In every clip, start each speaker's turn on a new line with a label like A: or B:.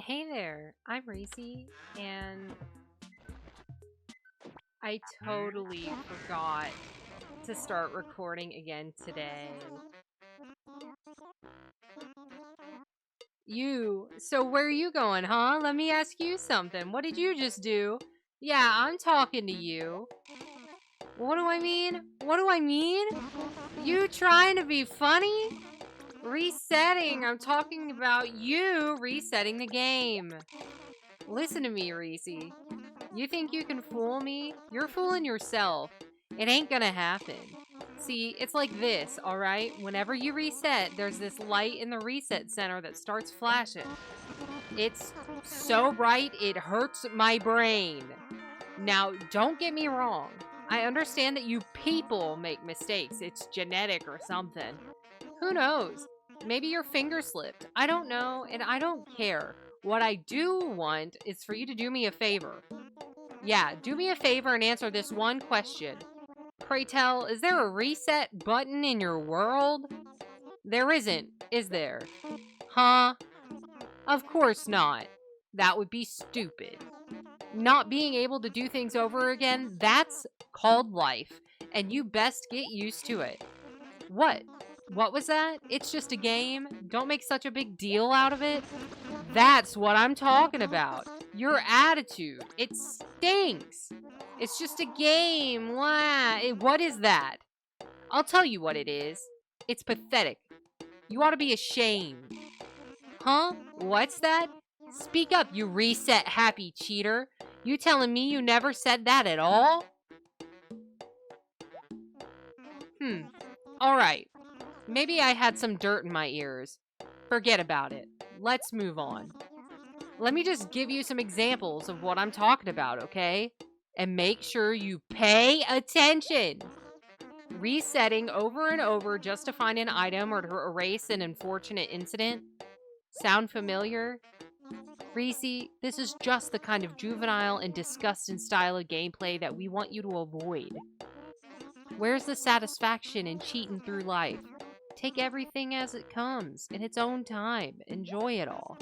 A: Hey there, I'm Reese, and I totally forgot to start recording again today. So where are you going, huh? Let me ask you something. What did you just do? Yeah, I'm talking to you. What do I mean? What do I mean? You trying to be funny? Resetting. I'm talking about you resetting the game. Listen to me, Reese. You think you can fool me? You're fooling yourself. It ain't gonna happen. See, it's like this, alright? Whenever you reset, there's this light in the reset center that starts flashing. It's so bright, it hurts my brain. Now, don't get me wrong. I understand that you people make mistakes. It's genetic or something. Who knows? Maybe your finger slipped. I don't know, and I don't care. What I do want is for you to do me a favor. Yeah, do me a favor and answer this one question. Pray tell, is there a reset button in your world? There isn't, is there? Huh? Of course not. That would be stupid. Not being able to do things over again, that's called life, and you best get used to it. What? What was that? It's just a game. Don't make such a big deal out of it. That's what I'm talking about. Your attitude. It stinks. It's just a game. What is that? I'll tell you what it is. It's pathetic. You ought to be ashamed. Huh? What's that? Speak up, you reset happy cheater. You telling me you never said that at all? Alright. Maybe I had some dirt in my ears. Forget about it. Let's move on. Let me just give you some examples of what I'm talking about, okay? And make sure you pay attention. Resetting over and over just to find an item or to erase an unfortunate incident. Sound familiar? Reese, this is just the kind of juvenile and disgusting style of gameplay that we want you to avoid. Where's the satisfaction in cheating through life? Take everything as it comes, in its own time. Enjoy it all.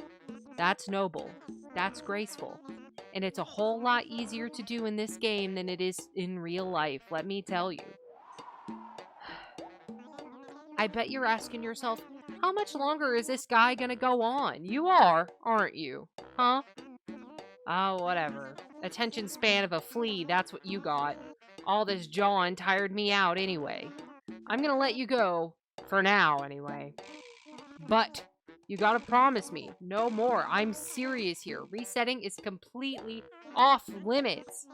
A: That's noble. That's graceful. And it's a whole lot easier to do in this game than it is in real life, let me tell you. I bet you're asking yourself, how much longer is this guy gonna go on? You are, aren't you? Huh? Oh, whatever. Attention span of a flea, that's what you got. All this jawing tired me out anyway. I'm gonna let you go. For now, anyway. But you gotta promise me, no more. I'm serious here. Resetting is completely off limits.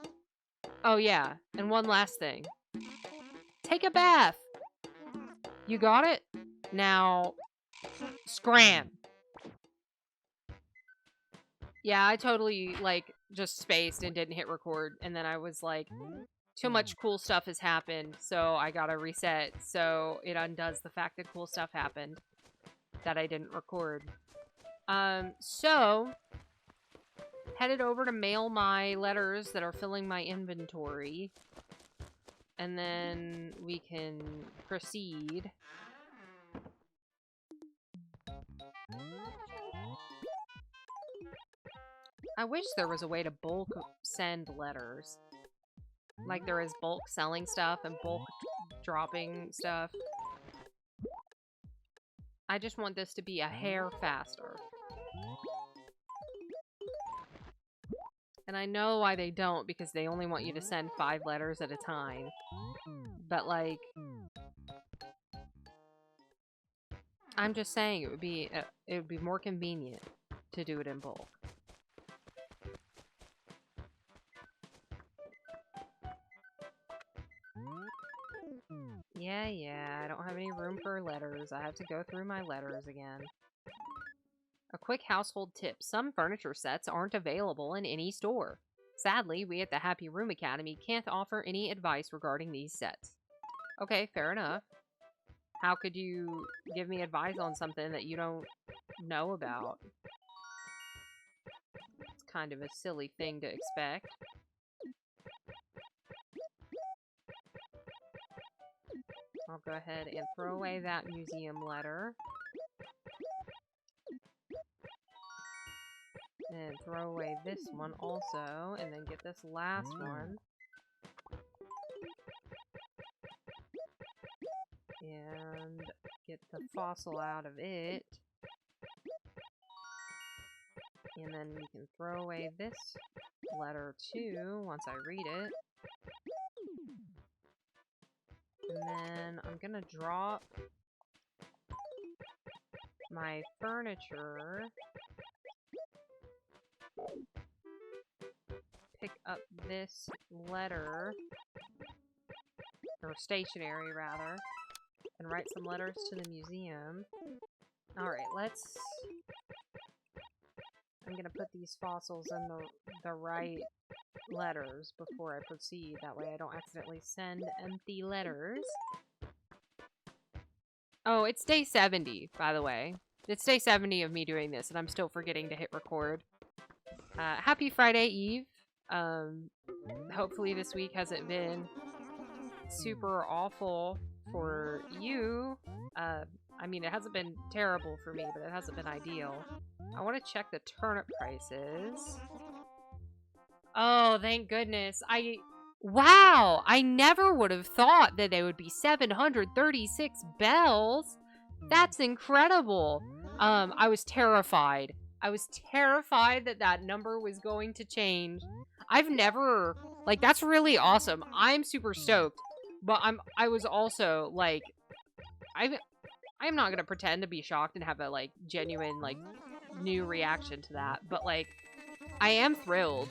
A: Oh yeah, and one last thing. Take a bath. You got it? Now, scram. Yeah, I totally, just spaced and didn't hit record. And then I was like, too much cool stuff has happened, so I gotta reset. So it undoes the fact that cool stuff happened that I didn't record. So headed over to mail my letters that are filling my inventory. And then we can proceed. I wish there was a way to bulk send letters. Like there is bulk selling stuff and bulk dropping stuff. I just want this to be a hair faster. And I know why they don't, because they only want you to send 5 letters at a time. But, like, I'm just saying it would be more convenient to do it in bulk. Yeah, I don't have any room for letters. I have to go through my letters again. A quick household tip. Some furniture sets aren't available in any store. Sadly, we at the Happy Room Academy can't offer any advice regarding these sets. Okay, fair enough. How could you give me advice on something that you don't know about? It's kind of a silly thing to expect. I'll go ahead and throw away that museum letter. And throw away this one also, and then get this last one. And get the fossil out of it. And then we can throw away this letter too, once I read it. And then I'm gonna drop my furniture. Pick up this letter, or stationery rather, and write some letters to the museum. Alright, I'm gonna put these fossils in the right letters before I proceed. That way I don't accidentally send empty letters. Oh, it's day 70, by the way. It's day 70 of me doing this, and I'm still forgetting to hit record. Happy Friday Eve. Hopefully this week hasn't been super awful for you. I mean, it hasn't been terrible for me, but it hasn't been ideal. I want to check the turnip prices. Oh, thank goodness. Wow! I never would have thought that they would be 736 bells. That's incredible. I was terrified. I was terrified that that number was going to change. I've never... Like, that's really awesome. I'm super stoked. But I was also, like... I'm not gonna pretend to be shocked and have a, like, genuine, like, new reaction to that. But, like, I am thrilled.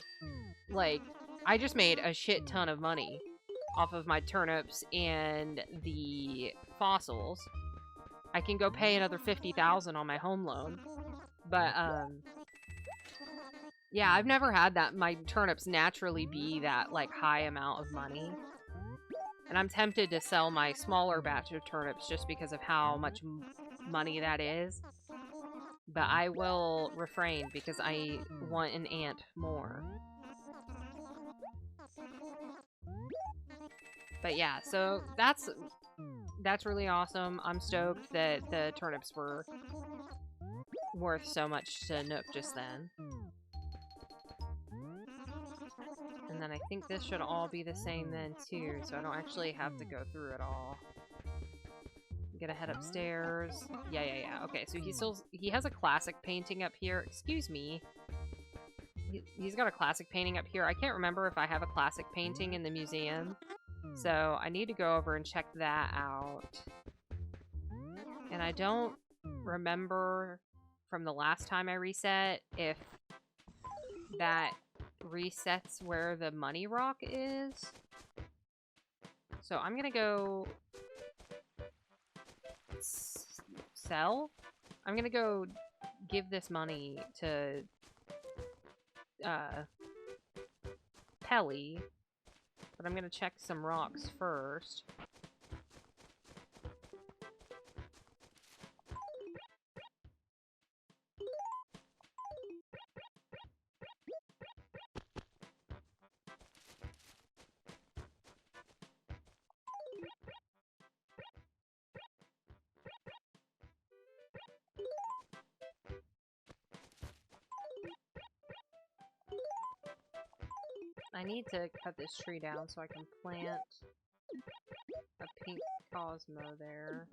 A: Like, I just made a shit ton of money off of my turnips and the fossils. I can go pay another $50,000 on my home loan. But, yeah, I've never had that, my turnips naturally be that, like, high amount of money. And I'm tempted to sell my smaller batch of turnips just because of how much money that is. But I will refrain because I want an ant more. But yeah, so that's really awesome. I'm stoked that the turnips were worth so much to Nook just then. And then I think this should all be the same then too, so I don't actually have to go through it all. I'm gonna head upstairs. Yeah. Okay, so he has a classic painting up here. Excuse me. He's got a classic painting up here. I can't remember if I have a classic painting in the museum. So I need to go over and check that out. And I don't remember from the last time I reset if that resets where the money rock is. So I'm gonna go sell. I'm gonna go give this money to Pelly, but I'm gonna check some rocks first. I need to cut this tree down so I can plant a pink Cosmo there.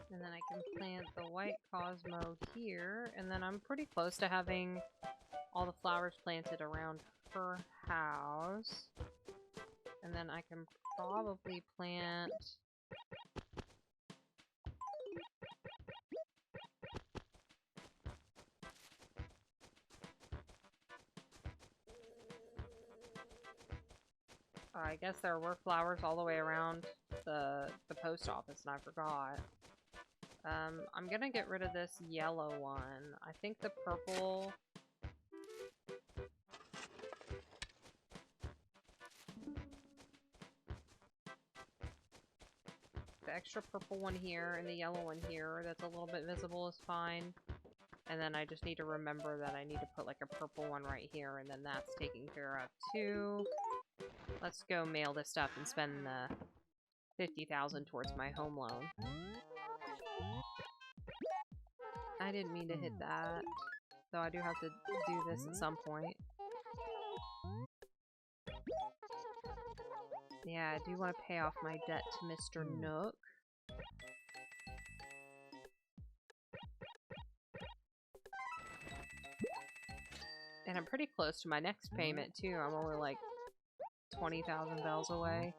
A: And then I can plant the white Cosmo here, and then I'm pretty close to having all the flowers planted around her house. And then I can probably plant... I guess there were flowers all the way around the post office, and I forgot. I'm gonna get rid of this yellow one. I think the purple... the extra purple one here and the yellow one here that's a little bit visible is fine. And then I just need to remember that I need to put like a purple one right here, and then that's taken care of too. Let's go mail this stuff and spend the 50,000 towards my home loan. I didn't mean to hit that, so I do have to do this at some point. Yeah, I do want to pay off my debt to Mr. Nook. And I'm pretty close to my next payment, too. I'm only like 20,000 bells away.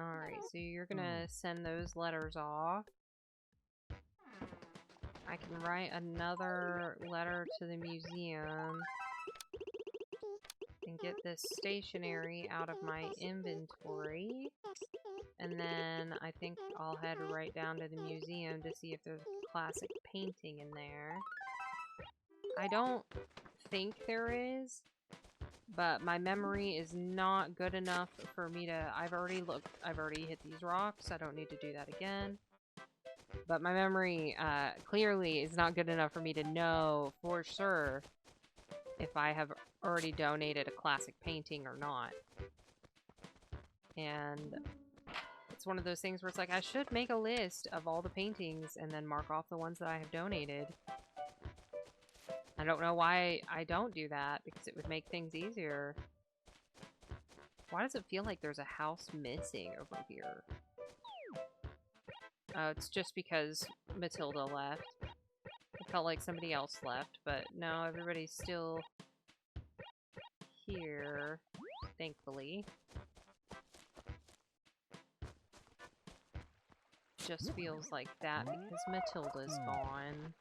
A: Alright, so you're gonna send those letters off. I can write another letter to the museum and get this stationery out of my inventory. And then I think I'll head right down to the museum to see if there's a classic painting in there. I don't think there is, but my memory is not good enough for me to... I've already hit these rocks. I don't need to do that again. But my memory clearly is not good enough for me to know for sure if I have already donated a classic painting or not. And it's one of those things where it's like, I should make a list of all the paintings and then mark off the ones that I have donated. I don't know why I don't do that, because it would make things easier. Why does it feel like there's a house missing over here? It's just because Matilda left. It felt like somebody else left, but no, everybody's still here, thankfully. Just feels like that because Matilda's gone.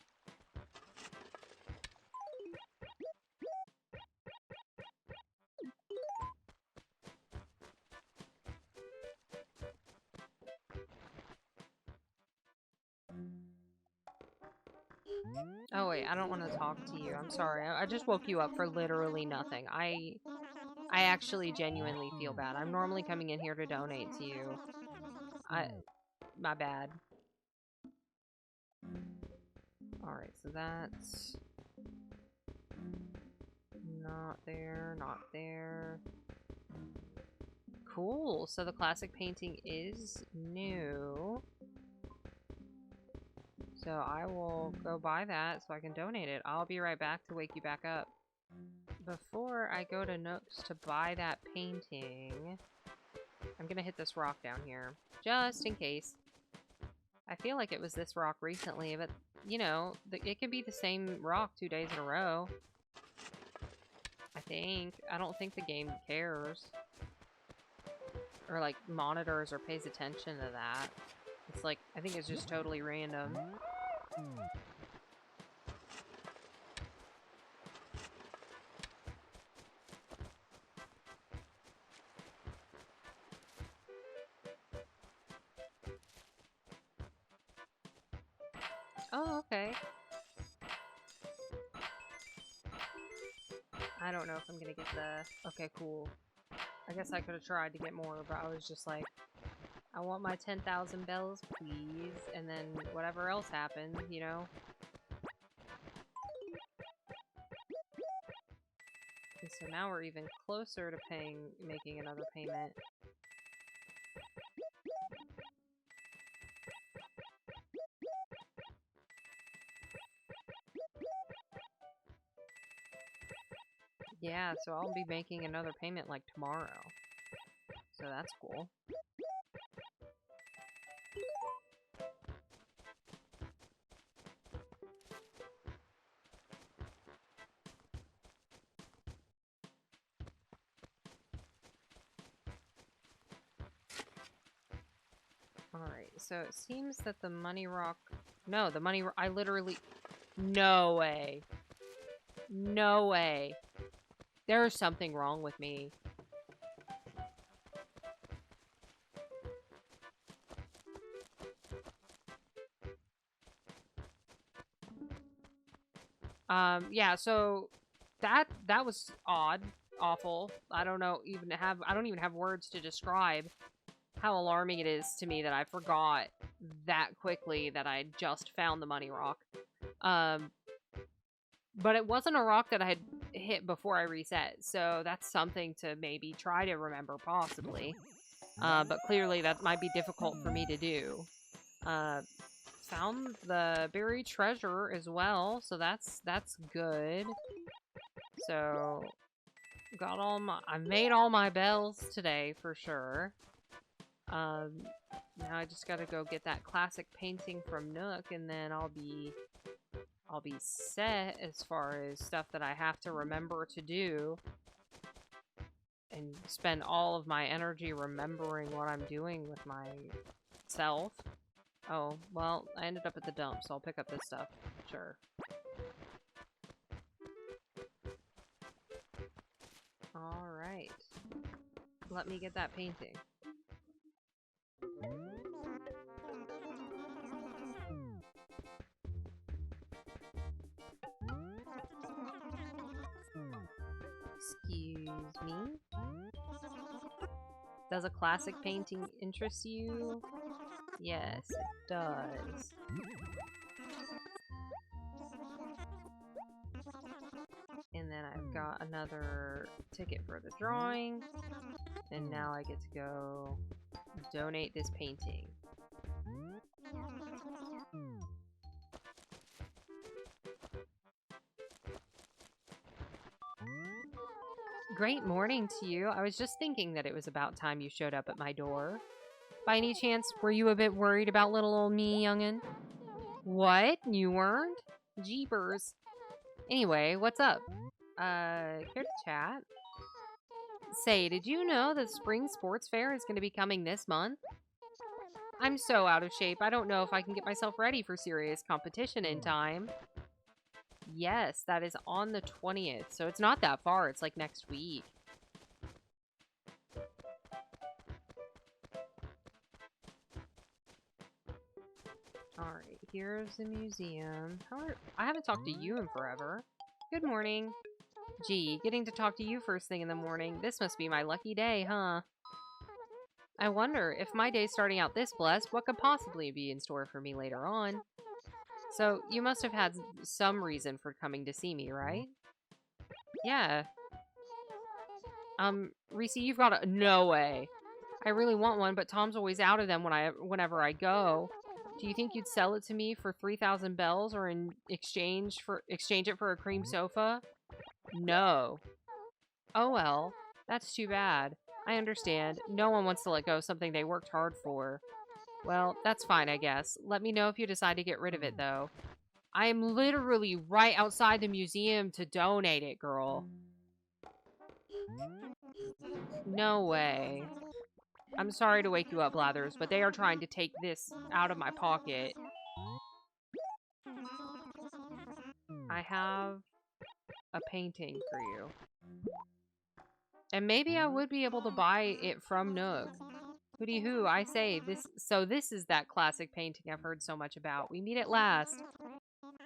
A: Oh wait, I don't want to talk to you. I'm sorry. I just woke you up for literally nothing. I actually genuinely feel bad. I'm normally coming in here to donate to you. My bad. Alright, so that's not there, not there. Cool, so the classic painting is new. So I will go buy that so I can donate it. I'll be right back to wake you back up. Before I go to Nook's to buy that painting, I'm gonna hit this rock down here, just in case. I feel like it was this rock recently, but, you know, it could be the same rock 2 days in a row. I think. I don't think the game cares. Or, like, monitors or pays attention to that. It's like, I think it's just totally random. Oh, okay. I don't know if I'm gonna get the... Okay, cool. I guess I could have tried to get more, but I was just like, I want my 10,000 bells, please. And then whatever else happens, you know? And so now we're even closer to making another payment. Yeah, so I'll be making another payment like tomorrow. So that's cool. Alright, so it seems that the money rock... No, the money... I literally... No way. No way. There's something wrong with me. Yeah, so that was odd, awful. I don't even have words to describe how alarming it is to me that I forgot that quickly that I just found the money rock. Um, but it wasn't a rock that I had hit before I reset, so that's something to maybe try to remember, possibly. But clearly that might be difficult for me to do. Uh, Found the buried treasure as well, so that's good. So I made all my bells today for sure. Now I just gotta go get that classic painting from Nook, and then I'll be set as far as stuff that I have to remember to do, and spend all of my energy remembering what I'm doing with myself. Oh, well, I ended up at the dump, so I'll pick up this stuff. Sure. Alright. Let me get that painting. Excuse me? Does a classic painting interest you? Yes, it does. And then I've got another ticket for the drawing. And now I get to go donate this painting. Great morning to you. I was just thinking that it was about time you showed up at my door. By any chance, were you a bit worried about little old me, youngin'? What? You weren't? Jeepers. Anyway, what's up? Care to chat? Say, did you know the spring sports fair is going to be coming this month? I'm so out of shape, I don't know if I can get myself ready for serious competition in time. Yes, that is on the 20th, so it's not that far. It's like next week. Alright, here's the museum. I haven't talked to you in forever. Good morning. Gee, getting to talk to you first thing in the morning. This must be my lucky day, huh? I wonder, if my day's starting out this blessed, what could possibly be in store for me later on? So, you must have had some reason for coming to see me, right? Yeah. Reese, you've got a... No way. I really want one, but Tom's always out of them whenever I go. Do you think you'd sell it to me for 3,000 bells, or in exchange it for a cream sofa? No. Oh well, that's too bad. I understand. No one wants to let go of something they worked hard for. Well, that's fine, I guess. Let me know if you decide to get rid of it, though. I am literally right outside the museum to donate it, girl. No way. I'm sorry to wake you up, Blathers, but they are trying to take this out of my pocket. I have a painting for you. And maybe I would be able to buy it from Nook. Hooty hoo, I say, this is that classic painting I've heard so much about. We meet at last.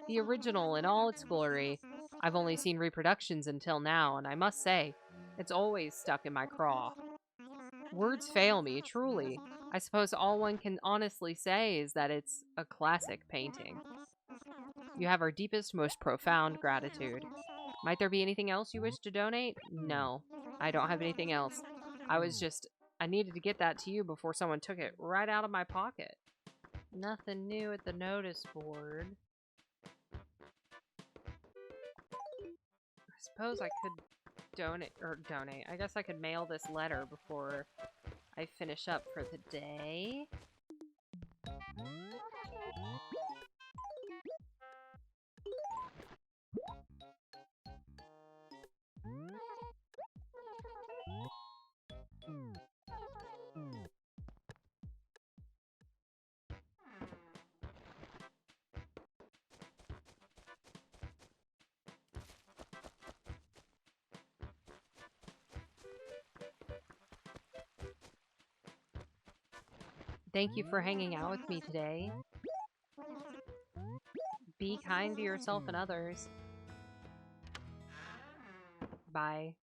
A: The original in all its glory. I've only seen reproductions until now, and I must say, it's always stuck in my craw. Words fail me, truly. I suppose all one can honestly say is that it's a classic painting. You have our deepest, most profound gratitude. Might there be anything else you wish to donate? No, I don't have anything else. I needed to get that to you before someone took it right out of my pocket. Nothing new at the notice board. I suppose I could donate. I guess I could mail this letter before I finish up for the day. Thank you for hanging out with me today. Be kind to yourself and others. Bye.